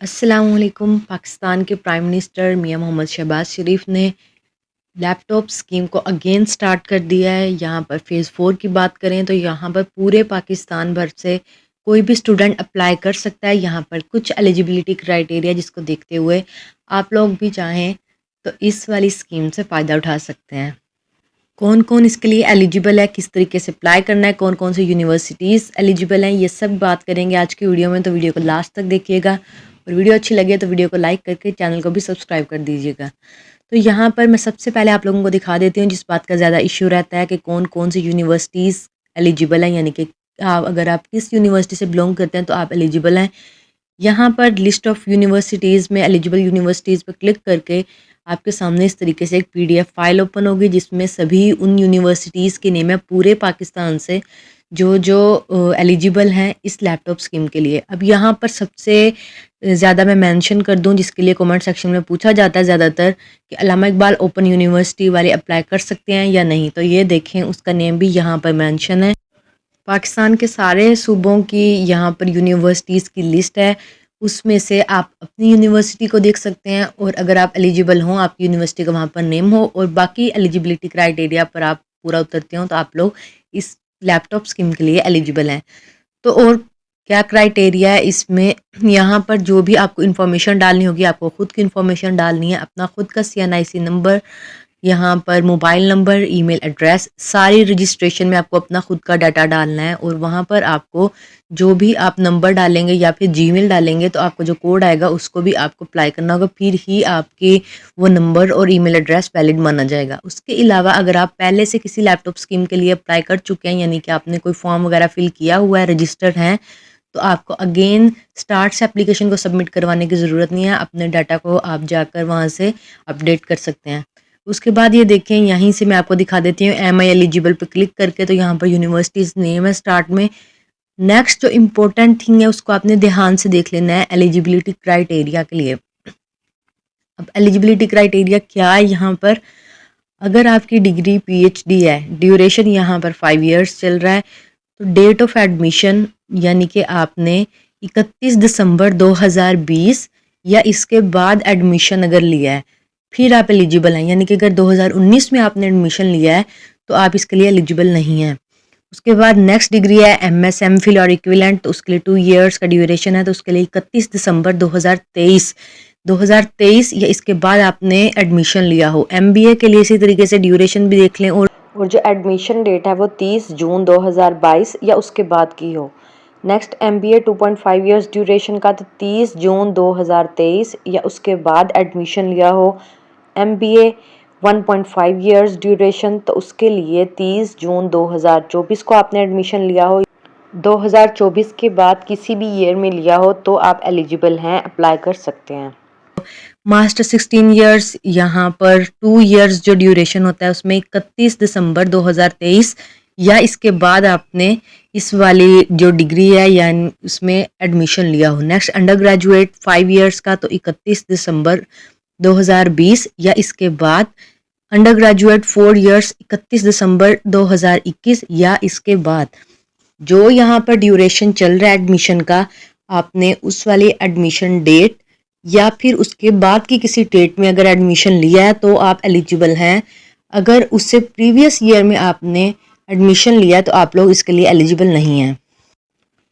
अस्सलामुअलैकुम। पाकिस्तान के prime minister मियां मोहम्मद शहबाज शरीफ ने लैपटॉप स्कीम को अगेन स्टार्ट कर दिया है। यहाँ पर फ़ेज़ 4 की बात करें तो यहाँ पर पूरे पाकिस्तान भर से कोई भी स्टूडेंट अप्लाई कर सकता है। यहाँ पर कुछ एलिजिबिलिटी क्राइटेरिया जिसको देखते हुए आप लोग भी चाहें तो इस वाली स्कीम से फ़ायदा उठा सकते हैं। कौन कौन इसके लिए एलिजिबल है, किस तरीके से अप्लाई करना है, कौन कौन सी यूनिवर्सिटीज़ एलिजिबल हैं, ये सब बात करेंगे आज की वीडियो में। तो वीडियो को लास्ट तक देखिएगा और वीडियो अच्छी लगे तो वीडियो को लाइक करके चैनल को भी सब्सक्राइब कर दीजिएगा। तो यहाँ पर मैं सबसे पहले आप लोगों को दिखा देती हूँ जिस बात का ज़्यादा इशू रहता है कि कौन कौन सी यूनिवर्सिटीज़ एलिजिबल हैं, यानी कि अगर आप किस यूनिवर्सिटी से बिलोंग करते हैं तो आप एलिजिबल हैं। यहाँ पर लिस्ट ऑफ यूनिवर्सिटीज़ में एलिजिबल यूनिवर्सिटीज़ पर क्लिक करके आपके सामने इस तरीके से एक पीडीएफ फाइल ओपन होगी जिसमें सभी उन यूनिवर्सिटीज़ के नेम है पूरे पाकिस्तान से जो जो एलिजिबल हैं इस लैपटॉप स्कीम के लिए। अब यहाँ पर सबसे ज़्यादा मैं मेंशन कर दूं जिसके लिए कमेंट सेक्शन में पूछा जाता है ज़्यादातर कि अल्लामा इकबाल ओपन यूनिवर्सिटी वाले अप्लाई कर सकते हैं या नहीं, तो ये देखें उसका नेम भी यहाँ पर मेंशन है। पाकिस्तान के सारे सूबों की यहाँ पर यूनिवर्सिटीज़ की लिस्ट है, उसमें से आप अपनी यूनिवर्सिटी को देख सकते हैं और अगर आप एलिजिबल हों, आपकी यूनिवर्सिटी का वहाँ पर नेम हो और बाकी एलिजिबिलिटी क्राइटेरिया पर आप पूरा उतरते हो तो आप लोग इस लैपटॉप स्कीम के लिए एलिजिबल हैं। तो और क्या क्राइटेरिया है इसमें, यहाँ पर जो भी आपको इन्फॉर्मेशन डालनी होगी आपको खुद की इन्फॉर्मेशन डालनी है, अपना खुद का CNIC नंबर, यहाँ पर मोबाइल नंबर, ईमेल एड्रेस, सारी रजिस्ट्रेशन में आपको अपना खुद का डाटा डालना है और वहाँ पर आपको जो भी आप नंबर डालेंगे या फिर जीमेल डालेंगे तो आपको जो कोड आएगा उसको भी आपको अप्लाई करना होगा, फिर ही आपके वो नंबर और ईमेल एड्रेस वैलिड माना जाएगा। उसके अलावा अगर आप पहले से किसी लैपटॉप स्कीम के लिए अप्लाई कर चुके हैं, यानी कि आपने कोई फॉर्म वगैरह फिल किया हुआ है, रजिस्टर्ड हैं, तो आपको अगेन स्टार्ट से एप्लीकेशन को सबमिट करवाने की ज़रूरत नहीं है। अपने डाटा को आप जाकर वहाँ से अपडेट कर सकते हैं। उसके बाद ये देखें, यहीं से मैं आपको दिखा देती हूँ एम आई एलिजिबल पे क्लिक करके, तो यहाँ पर यूनिवर्सिटीज़ नेम है स्टार्ट में। नेक्स्ट जो इम्पोर्टेंट थिंग है उसको आपने ध्यान से देख लेना है एलिजिबिलिटी क्राइटेरिया के लिए। अब एलिजिबिलिटी क्राइटेरिया क्या है यहाँ पर, अगर आपकी डिग्री PhD है, ड्यूरेशन यहाँ पर 5 इयर्स चल रहा है, तो डेट ऑफ एडमिशन यानी कि आपने 31 दिसंबर 2020 या इसके बाद एडमिशन अगर लिया है फिर आप एलिजिबल हैं, यानी कि अगर 2019 में आपने एडमिशन लिया है तो आप इसके लिए एलिजिबल नहीं हैं। उसके बाद नेक्स्ट डिग्री है MS MPhil और इक्विवेलेंट, तो उसके लिए 2 इयर्स का ड्यूरेशन है, तो उसके लिए 31 दिसंबर 2023 या इसके बाद आपने एडमिशन लिया हो। MBA के लिए इसी तरीके से ड्यूरेशन भी देख लें और जो एडमिशन डेट है वो 30 जून 2022 या उसके बाद की हो। नेक्स्ट MBA 2.5 इयर्स ड्यूरेशन का, तो 30 जून 2023 या उसके बाद एडमिशन लिया हो। MBA 1.5 इयर्स ड्यूरेशन, तो उसके लिए 30 जून 2024 को आपने एडमिशन लिया हो। 2024 के बाद किसी भी ईयर में लिया हो तो आप एलिजिबल हैं, अप्लाई कर सकते हैं। मास्टर 16 इयर्स, यहाँ पर 2 इयर्स जो ड्यूरेशन होता है उसमें 31 दिसंबर 2023 या इसके बाद आपने इस वाली जो डिग्री है यानी उसमें एडमिशन लिया हो। नेक्स्ट अंडर ग्रेजुएट 5 इयर्स का, तो 31 दिसंबर 2020 या इसके बाद। अंडर ग्रेजुएट 4 इयर्स 31 दिसंबर 2021 या इसके बाद। जो यहाँ पर ड्यूरेशन चल रहा है एडमिशन का, आपने उस वाली एडमिशन डेट या फिर उसके बाद की किसी डेट में अगर एडमिशन लिया है तो आप एलिजिबल हैं। अगर उससे प्रीवियस ईयर में आपने एडमिशन लिया है तो आप लोग इसके लिए एलिजिबल नहीं हैं।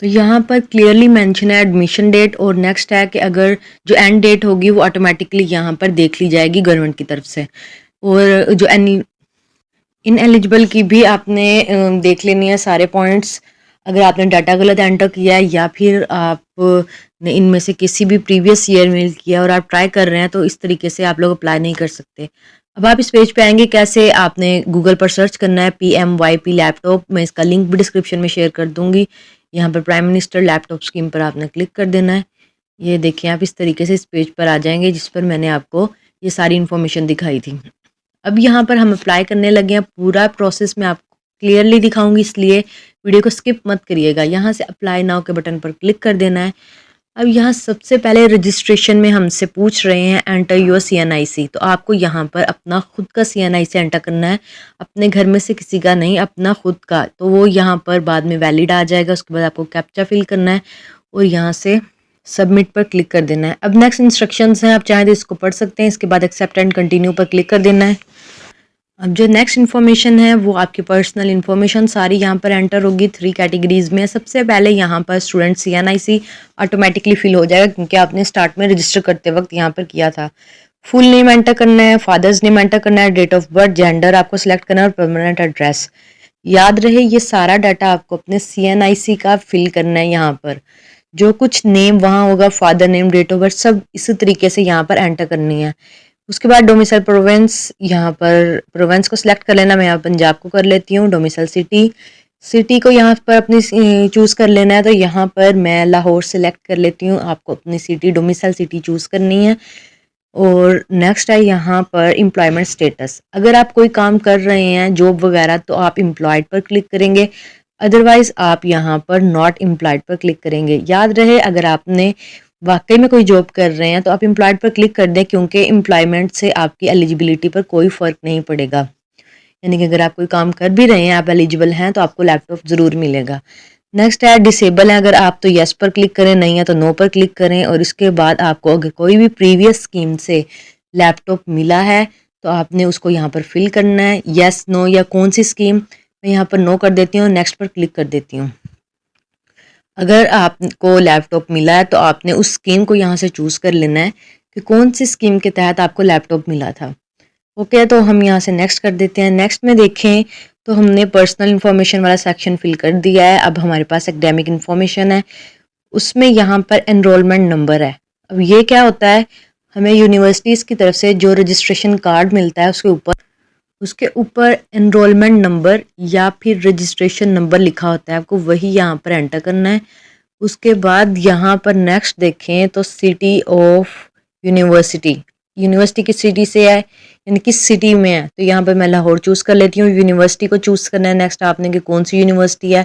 तो यहाँ पर क्लियरली मेंशन है एडमिशन डेट, और नेक्स्ट है कि अगर जो एंड डेट होगी वो ऑटोमेटिकली यहाँ पर देख ली जाएगी गवर्नमेंट की तरफ से। और जो इन एलिजिबल की भी आपने देख लेनी है सारे पॉइंट्स। अगर आपने डाटा गलत एंटर किया है या फिर आपने इनमें से किसी भी प्रीवियस ईयर में किया और आप ट्राई कर रहे हैं तो इस तरीके से आप लोग अप्लाई नहीं कर सकते। अब आप इस पेज पे आएंगे कैसे, आपने गूगल पर सर्च करना है PMYP लैपटॉप, मैं इसका लिंक भी डिस्क्रिप्शन में शेयर कर दूंगी। यहाँ पर प्राइम मिनिस्टर लैपटॉप स्कीम पर आपने क्लिक कर देना है। ये देखिए आप इस तरीके से इस पेज पर आ जाएंगे जिस पर मैंने आपको ये सारी इन्फॉर्मेशन दिखाई थी। अब यहाँ पर हम अप्लाई करने लगे हैं, पूरा प्रोसेस मैं आपको क्लियरली दिखाऊंगी इसलिए वीडियो को स्किप मत करिएगा। यहाँ से अप्लाई नाउ के बटन पर क्लिक कर देना है। अब यहाँ सबसे पहले रजिस्ट्रेशन में हमसे पूछ रहे हैं एंटर योर CNIC, तो आपको यहाँ पर अपना खुद का CNIC एंटर करना है, अपने घर में से किसी का नहीं, अपना खुद का। तो वो यहाँ पर बाद में वैलिड आ जाएगा। उसके बाद आपको कैप्चा फिल करना है और यहाँ से सबमिट पर क्लिक कर देना है। अब नेक्स्ट इंस्ट्रक्शंस हैं, आप चाहें तो इसको पढ़ सकते हैं। इसके बाद एक्सेप्ट एंड कंटिन्यू पर क्लिक कर देना है। अब जो नेक्स्ट इन्फॉर्मेशन है वो आपकी पर्सनल इन्फॉर्मेशन सारी यहाँ पर एंटर होगी। 3 कैटेगरीज में सबसे पहले यहाँ पर स्टूडेंट CNIC ऑटोमेटिकली फिल हो जाएगा क्योंकि आपने स्टार्ट में रजिस्टर करते वक्त यहाँ पर किया था। फुल नेम एंटर करना है, फादर्स नेम एंटर करना है, डेट ऑफ बर्थ, जेंडर आपको सिलेक्ट करना है और परमानेंट एड्रेस। याद रहे ये सारा डाटा आपको अपने CNIC का फिल करना है। यहाँ पर जो कुछ नेम वहाँ होगा, father name, date of birth, सब इसी तरीके से यहाँ पर एंटर करनी है। उसके बाद डोमिसाइल प्रोवेंस, यहाँ पर प्रोवेंस को सिलेक्ट कर लेना। मैं यहाँ पंजाब को कर लेती हूँ। डोमिसाइल सिटी, सिटी को यहाँ पर अपनी चूज़ कर लेना है। तो यहाँ पर मैं लाहौर सिलेक्ट कर लेती हूँ। आपको अपनी सिटी डोमिसाइल सिटी चूज़ करनी है। और नेक्स्ट है यहाँ पर एम्प्लॉयमेंट स्टेटस। अगर आप कोई काम कर रहे हैं जॉब वगैरह तो आप एम्प्लॉयड पर क्लिक करेंगे, अदरवाइज आप यहाँ पर नॉट एम्प्लॉयड पर क्लिक करेंगे। याद रहे अगर आपने वाकई में कोई जॉब कर रहे हैं तो आप एम्प्लॉयड पर क्लिक कर दें क्योंकि एम्प्लॉयमेंट से आपकी एलिजिबिलिटी पर कोई फ़र्क नहीं पड़ेगा। यानी कि अगर आप कोई काम कर भी रहे हैं, आप एलिजिबल हैं, तो आपको लैपटॉप ज़रूर मिलेगा। नेक्स्ट है डिसेबल है, अगर आप तो यस पर क्लिक करें, नहीं है तो नो पर क्लिक करें। और इसके बाद आपको अगर कोई भी प्रीवियस स्कीम से लैपटॉप मिला है तो आपने उसको यहाँ पर फिल करना है, यस नो या कौन सी स्कीम। मैं यहाँ पर नो कर देती हूँ, नेक्स्ट पर क्लिक कर देती हूँ। अगर आपको लैपटॉप मिला है तो आपने उस स्कीम को यहाँ से चूज़ कर लेना है कि कौन सी स्कीम के तहत आपको लैपटॉप मिला था। ओके, तो हम यहाँ से नेक्स्ट कर देते हैं। नेक्स्ट में देखें तो हमने पर्सनल इन्फॉर्मेशन वाला सेक्शन फिल कर दिया है। अब हमारे पास एकेडमिक इन्फॉर्मेशन है, उसमें यहाँ पर एनरोलमेंट नंबर है। अब ये क्या होता है, हमें यूनिवर्सिटीज़ की तरफ से जो रजिस्ट्रेशन कार्ड मिलता है उसके ऊपर एनरोलमेंट नंबर या फिर रजिस्ट्रेशन नंबर लिखा होता है, आपको वही यहाँ पर एंटर करना है। उसके बाद यहाँ पर नेक्स्ट देखें तो सिटी ऑफ यूनिवर्सिटी, यूनिवर्सिटी किस सिटी से है यानी किस सिटी में है, तो यहाँ पर मैं लाहौर चूज़ कर लेती हूँ। यूनिवर्सिटी को चूज़ करना है नेक्स्ट आपने कि कौन सी यूनिवर्सिटी है।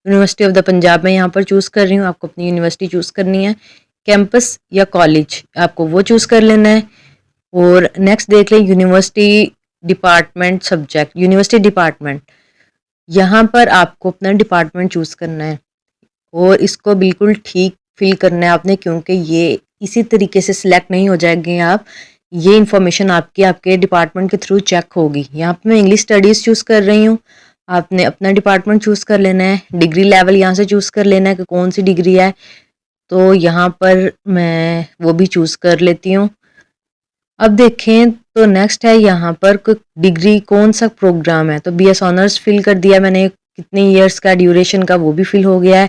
यूनिवर्सिटी ऑफ द पंजाब में यहाँ पर चूज़ कर रही हूँ, आपको अपनी यूनिवर्सिटी चूज़ करनी है। कैंपस या कॉलेज आपको वो चूज़ कर लेना है। और नेक्स्ट देख लें university department subject, university department, यहाँ पर आपको अपना डिपार्टमेंट चूज़ करना है और इसको बिल्कुल ठीक फिल करना है आपने, क्योंकि ये इसी तरीके से सिलेक्ट नहीं हो जाएंगे आप। ये इन्फॉर्मेशन आपकी आपके डिपार्टमेंट के थ्रू चेक होगी। यहाँ पे मैं इंग्लिश स्टडीज़ चूज़ कर रही हूँ, आपने अपना डिपार्टमेंट चूज़ कर लेना है। डिग्री लेवल यहाँ से चूज़ कर लेना है कि कौन सी डिग्री है, तो यहाँ पर मैं वो भी चूज़ कर लेती हूँ। अब देखें तो नेक्स्ट है यहाँ पर डिग्री कौन सा प्रोग्राम है, तो BS ऑनर्स फिल कर दिया मैंने, कितने ईयर्स का ड्यूरेशन का वो भी फिल हो गया है।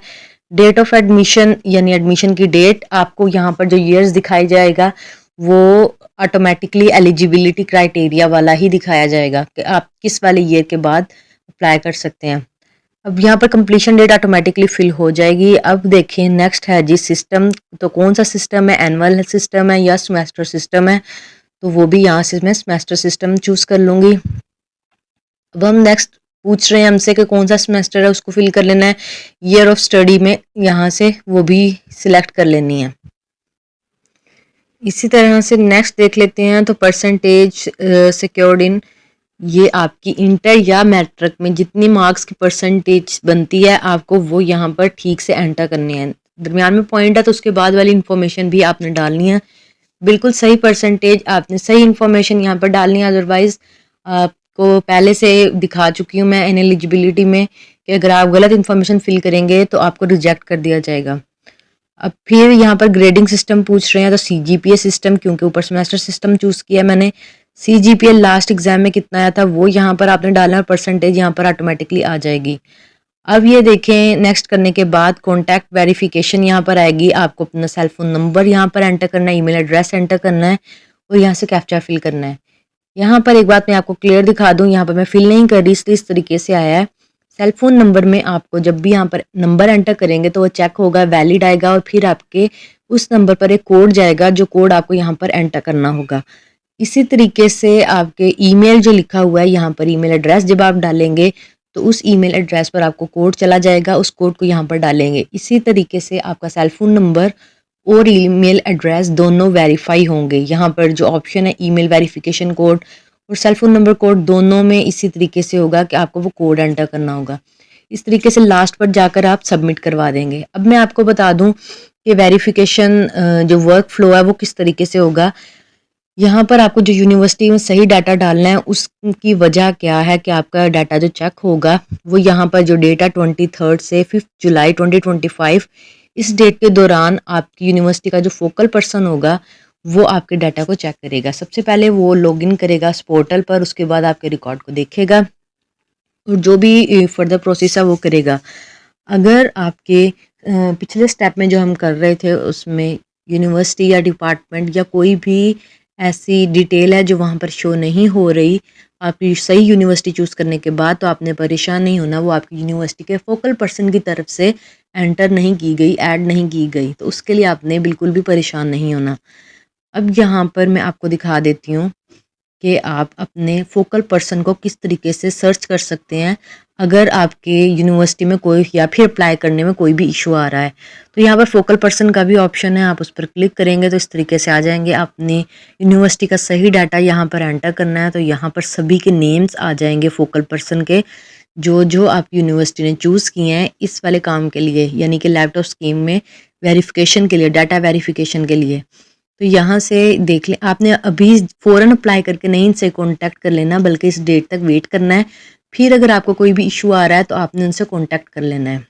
डेट ऑफ एडमिशन यानी एडमिशन की डेट, आपको यहाँ पर जो ईयर्स दिखाई जाएगा वो ऑटोमेटिकली एलिजिबिलिटी क्राइटेरिया वाला ही दिखाया जाएगा कि आप किस वाले ईयर के बाद अप्लाई कर सकते हैं। अब यहाँ पर कंप्लीशन डेट ऑटोमेटिकली फिल हो जाएगी। अब देखें नेक्स्ट है जी सिस्टम, तो कौन सा सिस्टम है, एनुअल सिस्टम है या सेमेस्टर सिस्टम है, तो वो भी यहाँ से मैं सेमेस्टर सिस्टम चूज़ कर लूँगी। अब हम नेक्स्ट पूछ रहे हैं हमसे कि कौन सा सेमेस्टर है, उसको फिल कर लेना है। ईयर ऑफ स्टडी में यहाँ से वो भी सिलेक्ट कर लेनी है। इसी तरह से नेक्स्ट देख लेते हैं तो परसेंटेज सिक्योर्ड इन, ये आपकी इंटर या मैट्रिक में जितनी मार्क्स की परसेंटेज बनती है आपको वो यहाँ पर ठीक से एंटर करनी है। दरमियान में पॉइंट है तो उसके बाद वाली इन्फॉर्मेशन भी आपने डालनी है, बिल्कुल सही परसेंटेज आपने सही इन्फॉर्मेशन यहाँ पर डालनी है। अदरवाइज आपको पहले से दिखा चुकी हूँ मैं एलिजिबिलिटी में कि अगर आप गलत इन्फॉर्मेशन फिल करेंगे तो आपको रिजेक्ट कर दिया जाएगा। अब फिर यहाँ पर ग्रेडिंग सिस्टम पूछ रहे हैं, तो CGPA सिस्टम, क्योंकि ऊपर सेमेस्टर सिस्टम चूज़ किया मैंने। CGPA लास्ट एग्जाम में कितना आया था वो यहाँ पर आपने डालना है, परसेंटेज यहाँ पर ऑटोमेटिकली आ जाएगी। अब ये देखें नेक्स्ट करने के बाद कॉन्टैक्ट वेरिफिकेशन यहाँ पर आएगी, आपको अपना सेल फोन नंबर यहाँ पर एंटर करना है, ईमेल एड्रेस एंटर करना है और यहाँ से कैप्चा फिल करना है। यहाँ पर एक बात मैं आपको क्लियर दिखा दूँ, यहाँ पर मैं फिल नहीं कर रही इसलिए इस तरीके से आया है। सेल फोन नंबर में आपको जब भी यहाँ पर नंबर एंटर करेंगे तो वो चेक होगा, वैलिड आएगा और फिर आपके उस नंबर पर एक कोड जाएगा जो कोड आपको यहाँ पर एंटर करना होगा। इसी तरीके से आपके ईमेल जो लिखा हुआ है यहाँ पर ईमेल एड्रेस जब आप डालेंगे तो उस ईमेल एड्रेस पर आपको कोड चला जाएगा, उस कोड को यहाँ पर डालेंगे। इसी तरीके से आपका सेल फोन नंबर और ईमेल एड्रेस दोनों वेरीफाई होंगे। यहाँ पर जो ऑप्शन है ईमेल वेरिफिकेशन कोड और सेल फोन नंबर कोड, दोनों में इसी तरीके से होगा कि आपको वो कोड एंटर करना होगा। इस तरीके से लास्ट पर जाकर आप सबमिट करवा देंगे। अब मैं आपको बता दूं कि वेरिफिकेशन जो वर्क फ्लो है वो किस तरीके से होगा। यहाँ पर आपको जो यूनिवर्सिटी में सही डाटा डालना है उसकी वजह क्या है कि आपका डाटा जो चेक होगा वो यहाँ पर जो डेटा 23 से 5 जुलाई 2025 इस डेट के दौरान आपकी यूनिवर्सिटी का जो फोकल पर्सन होगा वो आपके डाटा को चेक करेगा। सबसे पहले वो लॉगिन करेगा इस पोर्टल पर, उसके बाद आपके रिकॉर्ड को देखेगा और जो भी फर्दर प्रोसेस है वो करेगा। अगर आपके पिछले स्टेप में जो हम कर रहे थे उसमें यूनिवर्सिटी या डिपार्टमेंट या कोई भी ऐसी डिटेल है जो वहाँ पर शो नहीं हो रही आपकी सही यूनिवर्सिटी चूज़ करने के बाद, तो आपने परेशान नहीं होना। वो आपकी यूनिवर्सिटी के फोकल पर्सन की तरफ से एंटर नहीं की गई, ऐड नहीं की गई, तो उसके लिए आपने बिल्कुल भी परेशान नहीं होना। अब यहाँ पर मैं आपको दिखा देती हूँ कि आप अपने फोकल पर्सन को किस तरीके से सर्च कर सकते हैं अगर आपके यूनिवर्सिटी में कोई या फिर अप्लाई करने में कोई भी इशू आ रहा है। तो यहाँ पर फोकल पर्सन का भी ऑप्शन है, आप उस पर क्लिक करेंगे तो इस तरीके से आ जाएंगे। अपनी यूनिवर्सिटी का सही डाटा यहाँ पर एंटर करना है, तो यहाँ पर सभी के नेम्स आ जाएंगे फोकल पर्सन के जो जो आप यूनिवर्सिटी ने चूज़ किए हैं इस वाले काम के लिए, यानी कि लैपटॉप स्कीम में वेरिफिकेशन के लिए, डाटा वेरिफिकेशन के लिए। तो यहाँ से देख लें, आपने अभी फ़ौरन अप्लाई करके नहीं इनसे कांटेक्ट कर लेना, बल्कि इस डेट तक वेट करना है। फिर अगर आपको कोई भी इशू आ रहा है तो आपने उनसे कांटेक्ट कर लेना है।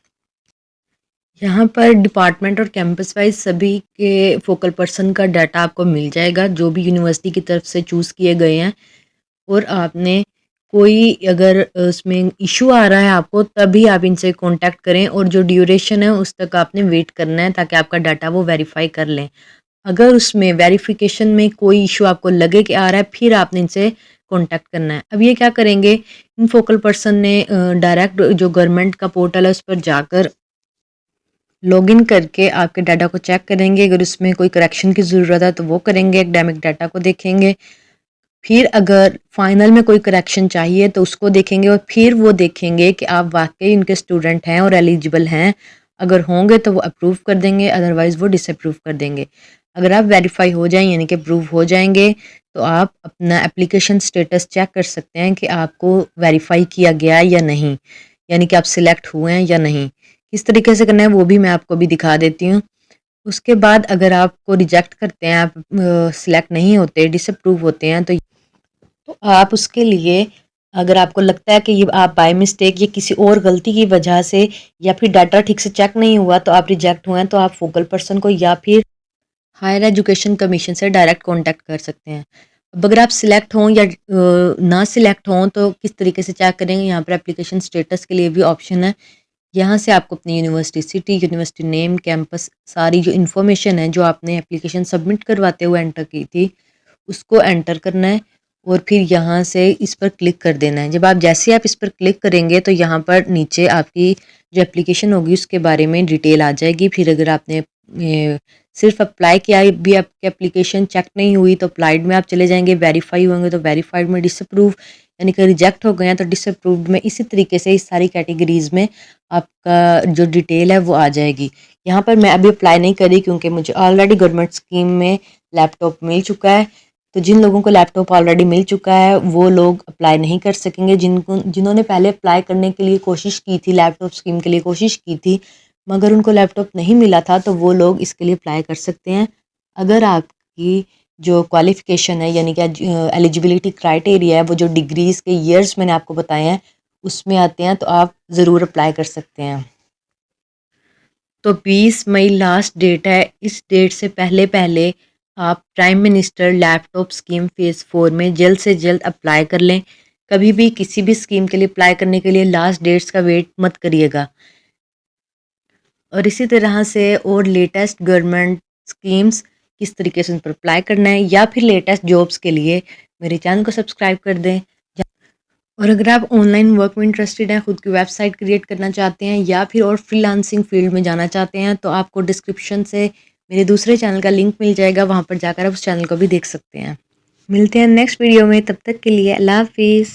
यहाँ पर डिपार्टमेंट और कैंपस वाइज सभी के फोकल पर्सन का डाटा आपको मिल जाएगा जो भी यूनिवर्सिटी की तरफ से चूज़ किए गए हैं। और आपने कोई अगर उसमें इशू आ रहा है आपको, तभी आप इनसे कांटेक्ट करें और जो ड्यूरेशन है उस तक आपने वेट करना है ताकि आपका डाटा वो वेरीफाई कर लें। अगर उसमें वेरिफिकेशन में कोई इशू आपको लगे कि आ रहा है, फिर आपने इनसे कांटेक्ट करना है। अब ये क्या करेंगे, इन फोकल पर्सन ने डायरेक्ट जो गवर्नमेंट का पोर्टल है उस पर जाकर लॉगिन करके आपके डाटा को चेक करेंगे। अगर उसमें कोई करेक्शन की ज़रूरत है तो वो करेंगे, एकेडमिक डाटा को देखेंगे। फिर अगर फाइनल में कोई करेक्शन चाहिए तो उसको देखेंगे और फिर वो देखेंगे कि आप वाकई उनके स्टूडेंट हैं और एलिजिबल हैं। अगर होंगे तो वो अप्रूव कर देंगे, अदरवाइज़ वो डिसअप्रूव कर देंगे। अगर आप वेरीफाई हो जाएं यानी कि अप्रूव हो जाएंगे तो आप अपना एप्लीकेशन स्टेटस चेक कर सकते हैं कि आपको वेरीफाई किया गया है या नहीं, यानी कि आप सिलेक्ट हुए हैं या नहीं। किस तरीके से करना है वो भी मैं आपको भी दिखा देती हूँ। उसके बाद अगर आपको रिजेक्ट करते हैं, आप सिलेक्ट नहीं होते, डिसअप्रूव होते हैं, तो आप उसके लिए अगर आपको लगता है कि ये आप बाय मिस्टेक या किसी और गलती की वजह से या फिर डाटा ठीक से चेक नहीं हुआ तो आप रिजेक्ट हुए हैं, तो आप फोकल पर्सन को या फिर हायर एजुकेशन कमीशन से डायरेक्ट कांटेक्ट कर सकते हैं। अब अगर आप सिलेक्ट हों या ना सिलेक्ट हों तो किस तरीके से चेक करेंगे, यहाँ पर एप्लीकेशन स्टेटस के लिए भी ऑप्शन है। यहाँ से आपको अपनी university city, university name, campus, सारी जो इन्फॉर्मेशन है जो आपने एप्लीकेशन सबमिट करवाते हुए एंटर की थी उसको एंटर करना है और फिर यहाँ से इस पर क्लिक कर देना है। जब आप जैसे आप इस पर क्लिक करेंगे तो यहाँ पर नीचे आपकी जो एप्लीकेशन होगी उसके बारे में डिटेल आ जाएगी। फिर अगर आपने सिर्फ अप्लाई किया भी आपकी एप्लीकेशन चेक नहीं हुई तो अप्लाइड में आप चले जाएंगे, वेरीफाई होंगे तो वेरीफाइड में, डिसअप्रूव यानी कि रिजेक्ट हो गए हैं तो डिसअप्रूव्ड में। इसी तरीके से इस सारी कैटेगरीज में आपका जो डिटेल है वो आ जाएगी। यहाँ पर मैं अभी अप्लाई नहीं करी क्योंकि मुझे ऑलरेडी गवर्नमेंट स्कीम में लैपटॉप मिल चुका है। तो जिन लोगों को लैपटॉप ऑलरेडी मिल चुका है वो लोग अप्लाई नहीं कर सकेंगे। जिन्होंने पहले अप्लाई करने के लिए कोशिश की थी, लैपटॉप स्कीम के लिए कोशिश की थी मगर उनको लैपटॉप नहीं मिला था, तो वो लोग इसके लिए अप्लाई कर सकते हैं। अगर आपकी जो क्वालिफ़िकेशन है यानी कि एलिजिबिलिटी क्राइटेरिया है वो जो डिग्रीज़ के ईयर्स मैंने आपको बताए हैं उसमें आते हैं, तो आप ज़रूर अप्लाई कर सकते हैं। तो 20 मई लास्ट डेट है। इस डेट से पहले पहले आप prime minister laptop scheme phase 4 में जल्द से जल्द अप्लाई कर लें। कभी भी किसी भी स्कीम के लिए अप्लाई करने के लिए लास्ट डेट्स का वेट मत करिएगा। और इसी तरह से और लेटेस्ट गवर्नमेंट स्कीम्स किस तरीके से उन पर अप्लाई करना है या फिर लेटेस्ट जॉब्स के लिए मेरे चैनल को सब्सक्राइब कर दें। और अगर आप ऑनलाइन वर्क में इंटरेस्टेड हैं, खुद की वेबसाइट क्रिएट करना चाहते हैं या फिर और फ्रीलांसिंग फील्ड में जाना चाहते हैं, तो आपको डिस्क्रिप्शन से मेरे दूसरे चैनल का लिंक मिल जाएगा, वहाँ पर जाकर आप उस चैनल को भी देख सकते हैं। मिलते हैं नेक्स्ट वीडियो में, तब तक के लिए अल्लाह हाफिज़।